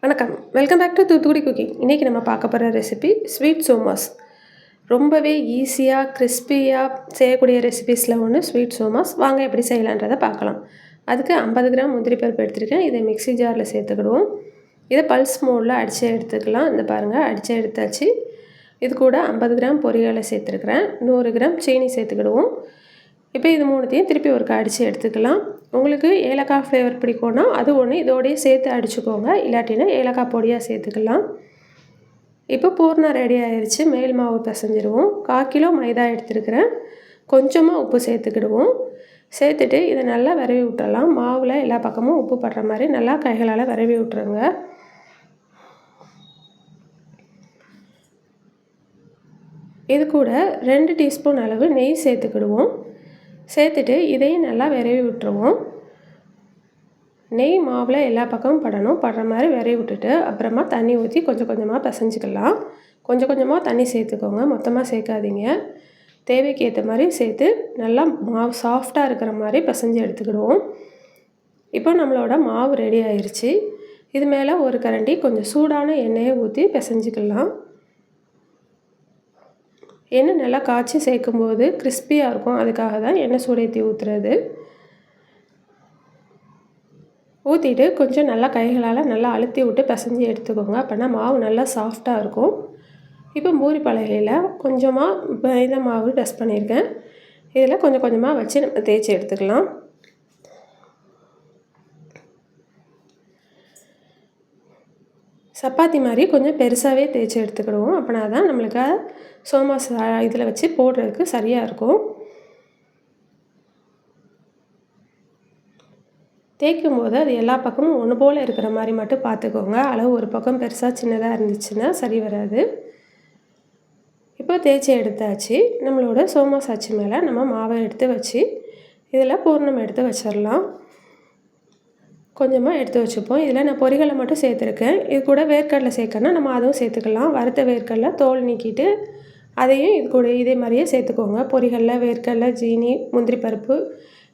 வணக்கம். Welcome back to Thoothukudi cooking. இன்றைக்கி நம்ம பார்க்க போகிற ரெசிபி ஸ்வீட் சோமாஸ். ரொம்பவே ஈஸியாக கிறிஸ்பியாக செய்யக்கூடிய ரெசிபீஸில் ஒன்று ஸ்வீட் சோமாஸ். வாங்க எப்படி செய்யலான்றதை பார்க்கலாம். அதுக்கு 50 கிராம் முந்திரி பருப்பு எடுத்துருக்கேன். இதை மிக்ஸி ஜாரில் சேர்த்துக்கிடுவோம். இதை பல்ஸ் மோடில் அடித்து எடுத்துக்கலாம். இந்த பாருங்கள், அடித்து எடுத்தாச்சு. இது கூட 50 கிராம் பொரியலை சேர்த்துருக்குறேன். 100 கிராம் சீனி சேர்த்துக்கிடுவோம். இப்போ இது மூணுத்தையும் திருப்பி ஒருக்கா அடித்து எடுத்துக்கலாம். உங்களுக்கு ஏலக்காய் ஃப்ளேவர் பிடிக்கும்னா அது ஒன்று இதோடையே சேர்த்து அடிச்சுக்கோங்க, இல்லாட்டினா ஏலக்காய் பொடியாக சேர்த்துக்கலாம். இப்போ பூர்ணம் ரெடி ஆயிடுச்சு. மேல் மாவு பிசைஞ்சிடுவோம். 1/4 கிலோ மைதா எடுத்துருக்கிறேன். கொஞ்சமாக உப்பு சேர்த்துக்கிடுவோம். சேர்த்துட்டு இதை நல்லா விரவி விட்டுறலாம். மாவில் எல்லா பக்கமும் உப்பு படுற மாதிரி நல்லா கைகளால் விரவி விட்டுருங்க. இது கூட 2 டீஸ்பூன் அளவு நெய் சேர்த்துக்கிடுவோம். சேர்த்துட்டு இதையும் நல்லா விரவி விட்டுருவோம். நெய் மாவில் எல்லா பக்கமும் படுற மாதிரி விரவி விட்டுட்டு அப்புறமா தண்ணி ஊற்றி கொஞ்சம் கொஞ்சமாக பிசைஞ்சிக்கலாம். கொஞ்சம் கொஞ்சமாக தண்ணி சேர்த்துக்கோங்க, மொத்தமாக சேர்க்காதீங்க. தேவைக்கு ஏற்ற மாதிரி சேர்த்து நல்லா மாவு சாஃப்டாக இருக்கிற மாதிரி பிசைஞ்சு எடுத்துக்கிடுவோம். இப்போ நம்மளோட மாவு ரெடி ஆயிடுச்சு. இது மேலே ஒரு கரண்டி கொஞ்சம் சூடான எண்ணெயை ஊற்றி பிசைஞ்சிக்கலாம். எண்ணெய் நல்லா காய்ச்சி சேர்க்கும்போது கிறிஸ்பியாக இருக்கும். அதுக்காக தான் எண்ணெய் சூடேற்றி ஊற்றுறது. ஊற்றிட்டு கொஞ்சம் நல்லா கைகளால் நல்லா அழுத்தி விட்டு பிசைஞ்சு எடுத்துக்கோங்க. அப்போனா மாவு நல்லா சாஃப்டாக இருக்கும். இப்போ பூரி பலகையில் கொஞ்சமாக மைதா மாவு டஸ்ட் பண்ணியிருக்கேன். இதில் கொஞ்சம் கொஞ்சமாக வச்சு நம்ம தேய்ச்சி எடுத்துக்கலாம். சப்பாத்தி மாதிரி கொஞ்சம் பெருசாகவே தேய்ச்சி எடுத்துக்கிடுவோம். அப்படின்னா தான் நம்மளுக்கு சோமாஸ் இதில் வச்சு போடுறதுக்கு சரியாக இருக்கும். தேய்க்கும் போது அது எல்லா பக்கமும் ஒன்று போல் இருக்கிற மாதிரி மட்டும் பார்த்துக்கோங்க. அளவு ஒரு பக்கம் பெருசாக சின்னதாக இருந்துச்சுன்னா சரி வராது. இப்போ தேய்ச்சி எடுத்தாச்சு. நம்மளோட சோமாஸ் அச்சு மேலே நம்ம மாவை எடுத்து வச்சு இதில் பூர்ணம் எடுத்து வச்சிடலாம். கொஞ்சமாக எடுத்து வச்சுப்போம். இதில் நான் பொரிகளை மட்டும் சேர்த்துருக்கேன். இது கூட வேர்க்கடலை சேர்க்கணும், நம்ம அதுவும் சேர்த்துக்கலாம். வறுத்த வேர்க்கடலை தோல் நீக்கிட்டு அதையும் இது கூட இதே மாதிரியே சேர்த்துக்கோங்க. பொரிகளில் வேர்க்கடலை, ஜீனி, முந்திரி பருப்பு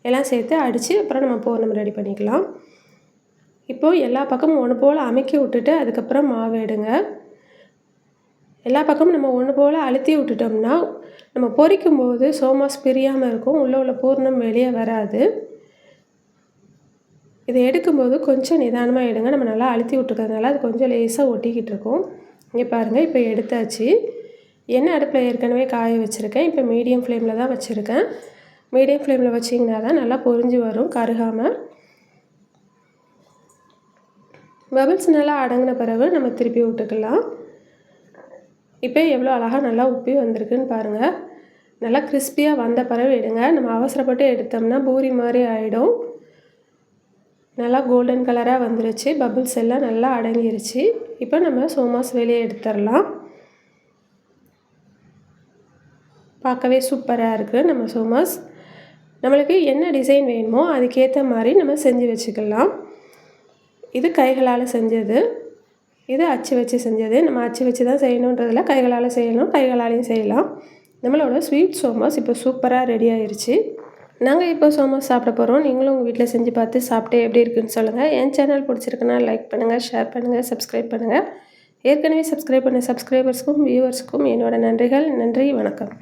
எல்லாம் சேர்த்து அடித்து அப்புறம் நம்ம பூர்ணம் ரெடி பண்ணிக்கலாம். இப்போது எல்லா பக்கமும் ஒன்று போல் அமுக்கி விட்டுட்டு அதுக்கப்புறம் மாவு எடுங்க. எல்லா பக்கமும் நம்ம ஒன்று போல் அழுத்தி விட்டுட்டோம்னா நம்ம பொரிக்கும்போது சோமாஸ் பிரியாமல் இருக்கும். உள்ள பூர்ணம் வெளியே வராது. இதை எடுக்கும்போது கொஞ்சம் நிதானமாக எடுங்க. நம்ம நல்லா அழுத்தி விட்டுருக்கிறதுனால அது கொஞ்சம் லேசாக ஒட்டிக்கிட்டு இருக்கும். இங்கே பாருங்கள், இப்போ எடுத்தாச்சு. எண்ணெய் அடுப்பில் ஏற்கனவே காய வச்சுருக்கேன். இப்போ மீடியம் ஃப்ளேமில் தான் வச்சுருக்கேன். மீடியம் ஃப்ளேமில் வச்சிங்கன்னா தான் நல்லா பொரிஞ்சு வரும், கருகாமல். பபிள்ஸ் நல்லா அடங்கின பிறகு நம்ம திருப்பி விட்டுக்கலாம். இப்போ எவ்வளோ அழகாக நல்லா உப்பி வந்திருக்குன்னு பாருங்கள். நல்லா கிறிஸ்பியாக வந்த பிறகு எடுங்க. நம்ம அவசரப்பட்டு எடுத்தோம்னா பூரி மாதிரி ஆகிடும். நல்லா கோல்டன் கலராக வந்துருச்சு. பபிள்ஸ் எல்லாம் நல்லா அடங்கிருச்சு. இப்போ நம்ம சோமாஸ் வெளியே எடுத்துடலாம். பார்க்கவே சூப்பராக இருக்குது நம்ம சோமாஸ். நம்மளுக்கு என்ன டிசைன் வேணுமோ அதுக்கேற்ற மாதிரி நம்ம செஞ்சு வச்சுக்கலாம். இது கைகளால் செஞ்சது, இது அச்சு வச்சு செஞ்சது. நம்ம அச்சு வச்சு தான் செய்யணுன்றதில் கைகளால் செய்யணும், கைகளாலையும் செய்யலாம். நம்மளோட ஸ்வீட் சோமாஸ் இப்போ சூப்பராக ரெடி ஆயிடுச்சு. நாங்கள் இப்போ சோமாஸ் சாப்பிட போகிறோம். நீங்களும் உங்கள் வீட்டில் செஞ்சு பார்த்து சாப்பிட்டு எப்படி இருக்குன்னு சொல்லுங்கள். என் சேனல் பிடிச்சிருக்குன்னா லைக் பண்ணுங்கள், ஷேர் பண்ணுங்கள், சப்ஸ்கிரைப் பண்ணுங்கள். ஏற்கனவே சப்ஸ்கிரைப் பண்ண சப்ஸ்கிரைபர்ஸ்க்கும் வியூவர்ஸ்க்கும் என்னோடய நன்றிகள். நன்றி, வணக்கம்.